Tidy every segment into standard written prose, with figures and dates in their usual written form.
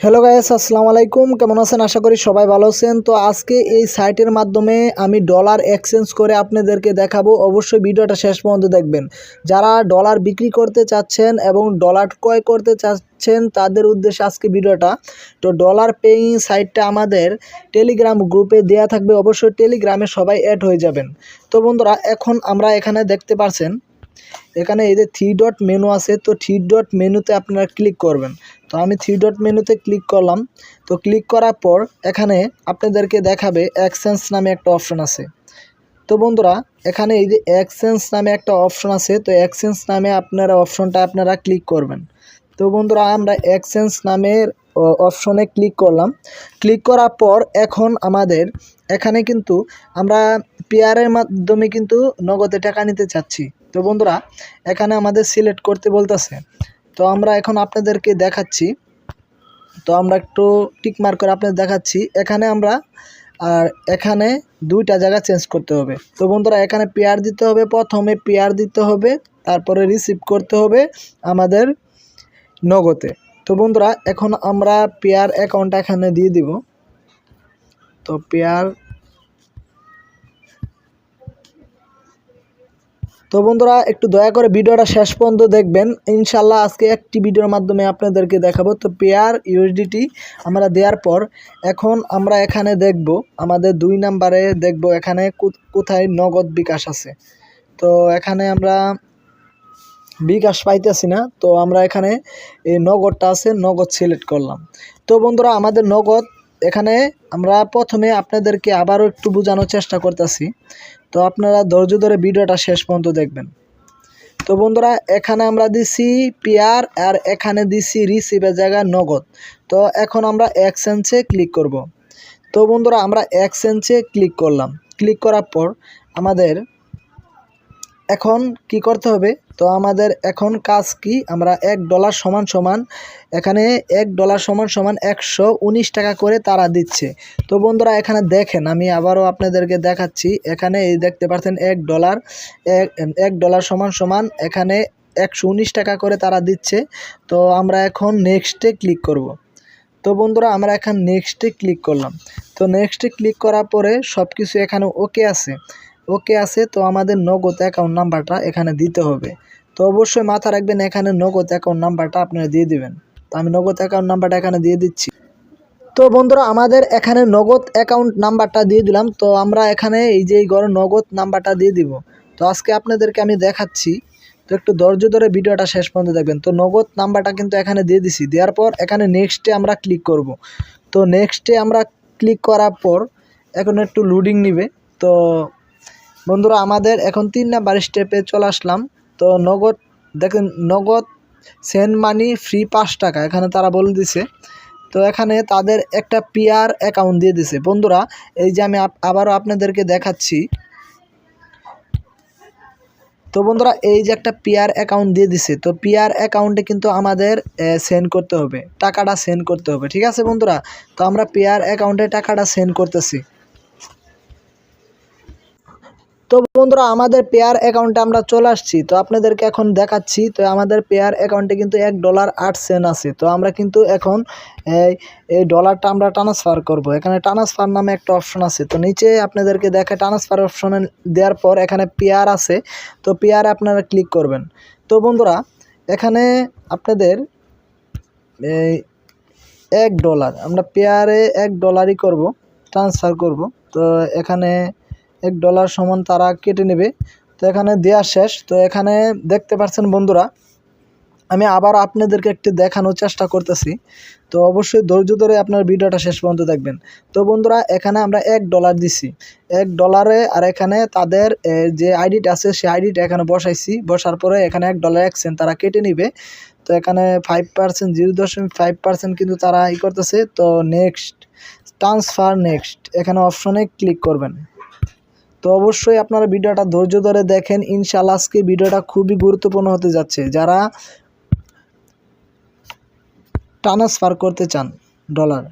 Hello guys, আসসালামু আলাইকুম। কেমন আছেন? আশা করি সবাই ভালো আছেন। তো আজকে এই সাইটের মাধ্যমে আমি ডলার এক্সচেঞ্জ করে আপনাদেরকে দেখাবো। অবশ্যই ভিডিওটা শেষ পর্যন্ত দেখবেন। যারা ডলার বিক্রি করতে চাচ্ছেন এবং ডলার ক্রয় করতে চাচ্ছেন তাদের উদ্দেশ্যে আজকে ভিডিওটা। তো ডলার পেইং সাইটটা আমাদের টেলিগ্রাম গ্রুপে দেয়া থাকবে। অবশ্যই টেলিগ্রামে সবাই অ্যাড হয়ে যাবেন। তো বন্ধুরা, এখন আমরা এখানে দেখতে পাচ্ছেন, এখানে এই যে থ্রি ডট মেনু আছে, তো থ্রি ডট মেনুতে আপনারা ক্লিক করবেন। তো আমি থ্রি ডট মেনুতে ক্লিক করলাম। তো ক্লিক করার পর এখানে আপনাদেরকে দেখাবে এক্সচেঞ্জ নামে একটা অপশন আছে। তো বন্ধুরা, এখানে এই যে এক্সচেঞ্জ নামে একটা অপশন আছে, তো এক্সচেঞ্জ নামে আপনারা ক্লিক করবেন। তো বন্ধুরা, আমরা এক্সচেঞ্জ নামের অপশনে ক্লিক করলাম। ক্লিক করার পর এখন আমাদের এখানে কিন্তু আমরা পেয়ারের মাধ্যমে কিন্তু নগদে টাকা নিতে চাচ্ছি। তো বন্ধুরা, এখানে আমাদের সিলেক্ট করতে বলতেছে। তো আমরা এখন আপনাদেরকে দেখাচ্ছি। তো আমরা একটু টিক মার্ক করে আপনাদের দেখাচ্ছি। এখানে আমরা এখানে দুইটা জায়গা চেঞ্জ করতে হবে। তো বন্ধুরা, এখানে পেয়ার দিতে হবে, প্রথমে পেয়ার দিতে হবে, তারপরে রিসিভ করতে হবে আমাদের নগদে। তো বন্ধুরা, এখন আমরা পেয়ার অ্যাকাউন্টটা এখানে দিয়ে দিব। তো বন্ধুরা, একটু দয়া করে ভিডিওটা শেষ পর্যন্ত দেখবেন। ইনশাল্লাহ আজকে একটি ভিডিওর মাধ্যমে আপনাদেরকে দেখাবো। তো পেয়ার ইউএসডিটি আমরা দেওয়ার পর এখন আমরা এখানে দেখব, আমাদের 2 নাম্বারে দেখব এখানে কোথায় নগদ বিকাশ আছে। তো এখানে আমরা বিকাশ পাইতেছি না। তো আমরা এখানে এই নগদটা আছে, নগদ সিলেক্ট করলাম। তো বন্ধুরা, আমাদের নগদ এখানে আমরা প্রথমে আপনাদেরকে আবারও একটু বোঝানোর চেষ্টা করতেছি। তো আপনারা ধৈর্য ধরে ভিডিওটা শেষ পর্যন্ত দেখবেন। তো বন্ধুরা, এখানে আমরা দিছি পেয়ার আর এখানে দিছি রিসিভের জায়গায় নগদ। তো এখন আমরা এক্সচেঞ্জে ক্লিক করব। তো বন্ধুরা, আমরা এক্সচেঞ্জে ক্লিক করলাম। ক্লিক করার পর আমাদের এখন কি করতে হবে? তো আমাদের এখন কাজ কি? আমরা $1 সমান সমান এখানে $1 সমান সমান 119 টাকা করে তারা দিচ্ছে। তো বন্ধুরা, এখানে দেখেন, আমি আবারও আপনাদেরকে দেখাচ্ছি। এখানে এই দেখতে পাচ্ছেন $1 সমান সমান এখানে 119 টাকা করে তারা দিচ্ছে। তো আমরা এখন নেক্সটে ক্লিক করব। তো বন্ধুরা, আমরা এখন নেক্সটে ক্লিক করলাম। তো নেক্সটে ক্লিক করার পরে সব কিছু এখানে ওকে আছে। তো আমাদের নগদ অ্যাকাউন্ট নাম্বারটা এখানে দিতে হবে। তো অবশ্যই মাথা রাখবেন, এখানে নগদ অ্যাকাউন্ট নাম্বারটা আপনারা দিয়ে দিবেন। তো আমি নগদ অ্যাকাউন্ট নাম্বারটা এখানে দিয়ে দিচ্ছি। তো বন্ধুরা, আমাদের এখানে নগদ অ্যাকাউন্ট নাম্বারটা দিয়ে দিলাম। তো আমরা এখানে এই যে ঘরে নগদ নাম্বারটা দিয়ে দিব। তো আজকে আপনাদেরকে আমি দেখাচ্ছি। তো একটু ধৈর্য ধরে ভিডিওটা শেষ পর্যন্ত দেখবেন। তো নগদ নাম্বারটা কিন্তু এখানে দিয়ে দিছি। দেওয়ার পর এখানে নেক্সটে আমরা ক্লিক করব। তো নেক্সটে আমরা ক্লিক করার পর এখন একটু লোডিং নিবে। তো বন্ধুরা, আমাদের এখন 3 নাম্বার স্টেপে চলে আসলাম। তো নগদ দেখেন, নগদ সেন্ড মানি ফ্রি 5 টাকা এখানে তারা বলে দিছে। তো এখানে তাদের একটা পেয়ার অ্যাকাউন্ট দিয়ে দিছে। বন্ধুরা, এই যে আমি আবারও আপনাদেরকে দেখাচ্ছি। তো বন্ধুরা, এই যে একটা পেয়ার অ্যাকাউন্ট দিয়ে দিছে। তো পেয়ার অ্যাকাউন্টে কিন্তু আমাদের সেন্ড করতে হবে, টাকাটা সেন্ড করতে হবে। ঠিক আছে বন্ধুরা? তো আমরা পেয়ার অ্যাকাউন্টে টাকাটা সেন্ড করতেছি। তো বন্ধুরা, আমাদের পেয়ার অ্যাকাউন্টে আমরা চলে আসছি। তো আপনাদেরকে এখন দেখাচ্ছি। তো আমাদের পেয়ার অ্যাকাউন্টে কিন্তু $1.08 আছে। তো আমরা কিন্তু এখন এই ডলারটা আমরা ট্রান্সফার করব। এখানে ট্রান্সফার নামে একটা অপশন আছে। তো নিচে আপনাদেরকে দেখে ট্রান্সফার অপশনে দেওয়ার পর এখানে পেয়ার আছে। তো পেয়ারে আপনারা ক্লিক করবেন। তো বন্ধুরা, এখানে আপনাদের এই $1 আমরা পেয়ারে $1ই করব, ট্রান্সফার করব। তো এখানে $1 সমান তারা কেটে নেবে। তো এখানে দেওয়া শেষ। তো এখানে দেখতে পাচ্ছেন বন্ধুরা, আমি আবার আপনাদেরকে একটু দেখানোর চেষ্টা করতেছি। তো অবশ্যই ধৈর্য ধরে আপনার ভিডিওটা শেষ পর্যন্ত দেখবেন। তো বন্ধুরা, এখানে আমরা $1 দিছি। $1 আর এখানে তাদের যে আইডিটা আছে সেই আইডিটা এখানে বসাইছি। বসার পরে এখানে $1 1 সেন্ট তারা কেটে নিবে। তো এখানে 5% 0.5% কিন্তু তারা করতেছে। তো নেক্সট ট্রান্সফার নেক্সট এখানে অপশনে ক্লিক করবেন। তো অবশ্যই আপনারা ভিডিওটা ধৈর্য ধরে দেখেন। ইনশাআল্লাহ আজকে ভিডিওটা খুবই গুরুত্বপূর্ণ হতে যাচ্ছে। যারা ট্রান্সফার করতে চান ডলার।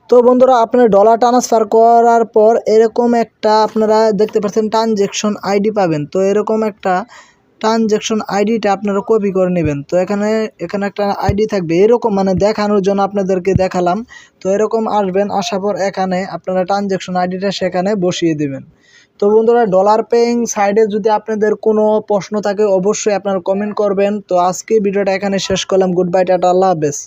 তো তো বন্ধুরা আপনারা ডলার ট্রান্সফার করার পর এরকম একটা আপনারা দেখতে পাচ্ছেন ট্রানজ্যাকশন আইডি পাবেন। তো এরকম একটা ট্রানজ্যাকশন আইডিটা আপনারা কপি করে নেবেন। তো এখানে একটা আইডি থাকবে এরকম, মানে দেখানোর জন্য আপনাদেরকে দেখালাম। তো এরকম আসবেন, আসার পর এখানে আপনারা ট্রানজ্যাকশন আইডিটা সেখানে বসিয়ে দেবেন। তো বন্ধুরা ডলার পেইং সাইডে যদি আপনাদের কোনো প্রশ্ন থাকে অবশ্যই আপনারা কমেন্ট করবেন। তো আজকে ভিডিওটা এখানে শেষ করলাম। গুড বাই, টাটা, আল্লাহ হাফেজ।